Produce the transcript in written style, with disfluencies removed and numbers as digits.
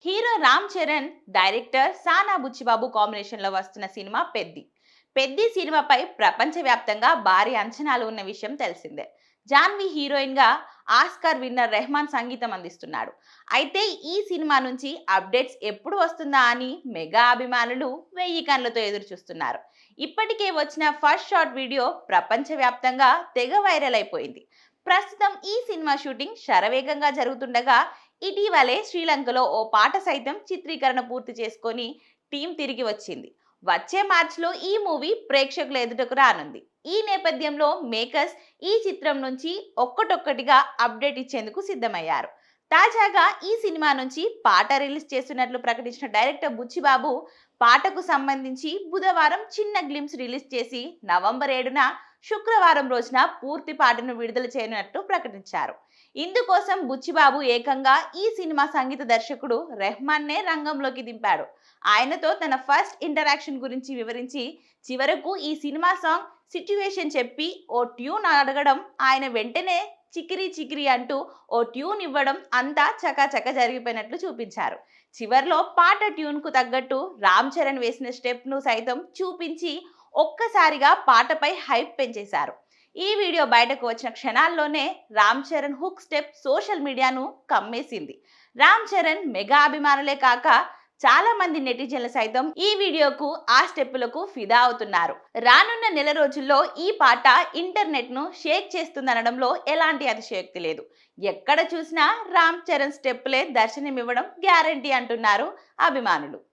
Hero Ram Charan, director సానా బుచ్చిబాబు కాంబినేషన్లో వస్తున్న సినిమా పెద్ది. పెద్ది సినిమాపై ప్రపంచవ్యాప్తంగా భారీ అంచనాలు ఉన్న విషయం తెలిసిందే. జాన్వి హీరోయిన్ గా ఆస్కార్ విన్నర్ రెహమాన్ సంగీతం అందిస్తున్నాడు. అయితే ఈ సినిమా నుంచి అప్డేట్స్ ఎప్పుడు వస్తుందా అని మెగా అభిమానులు వెయ్యి కళ్ళతో ఎదురు చూస్తున్నారు. ఇప్పటికే వచ్చిన ఫస్ట్ షాట్ వీడియో ప్రపంచవ్యాప్తంగా తెగ వైరల్ అయిపోయింది. ప్రస్తుతం ఈ సినిమా షూటింగ్ శరవేగంగా జరుగుతుండగా ఇటీవలే శ్రీలంకలో ఓ పాట సైతం చిత్రీకరణ పూర్తి చేసుకొని టీం తిరిగి వచ్చింది. వచ్చే మార్చిలో ఈ మూవీ ప్రేక్షకుల ఎదుటకు రానుంది. ఈ నేపథ్యంలో మేకర్స్ ఈ చిత్రం నుంచి ఒక్కటొక్కటిగా అప్డేట్ ఇచ్చేందుకు సిద్ధమయ్యారు. తాజాగా ఈ సినిమా నుంచి పాట రిలీజ్ చేస్తున్నట్లు ప్రకటించిన డైరెక్టర్ బుచ్చిబాబు పాటకు సంబంధించి బుధవారం చిన్న గ్లిమ్స్ రిలీజ్ చేసి నవంబర్ 7న శుక్రవారం రోజున పూర్తి పాటను విడుదల చేయనున్నట్లు ప్రకటించారు. ఇందుకోసం బుచ్చిబాబు ఏకంగా ఈ సినిమా సంగీత దర్శకుడు రెహమాన్నే రంగంలోకి దింపాడు. ఆయనతో తన ఫస్ట్ ఇంటరాక్షన్ గురించి వివరించి చివరకు ఈ సినిమా సాంగ్ సిట్యువేషన్ చెప్పి ఓ ట్యూన్ అడగడం, ఆయన వెంటనే చికిరి చికిరి అంటూ ఓ ట్యూన్ ఇవ్వడం అంతా చకాచక జరిగిపోయినట్లు చూపించారు. చివర్లో పాట ట్యూన్ కు తగ్గట్టు రామ్ చరణ్ వేసిన స్టెప్ ను సైతం చూపించి ఒక్కసారిగా పాటపై హైప్ పెంచేశారు. ఈ వీడియో బయటకు వచ్చిన క్షణాల్లోనే Ram Charan hook step social మీడియాను కమ్మేసింది. రామ్ చరణ్ మెగా అభిమానులే కాక చాలా మంది నెటిజన్లు సైతం ఈ వీడియోకు ఆ స్టెప్పులకు ఫిదా అవుతున్నారు. రానున్న నెల రోజుల్లో ఈ పాట ఇంటర్నెట్ ను షేక్ చేస్తుందనడంలో ఎలాంటి అతిశయోక్తి లేదు. ఎక్కడ చూసినా రామ్ చరణ్ స్టెప్పులే దర్శనమివ్వడం గ్యారంటీ అంటున్నారు అభిమానులు.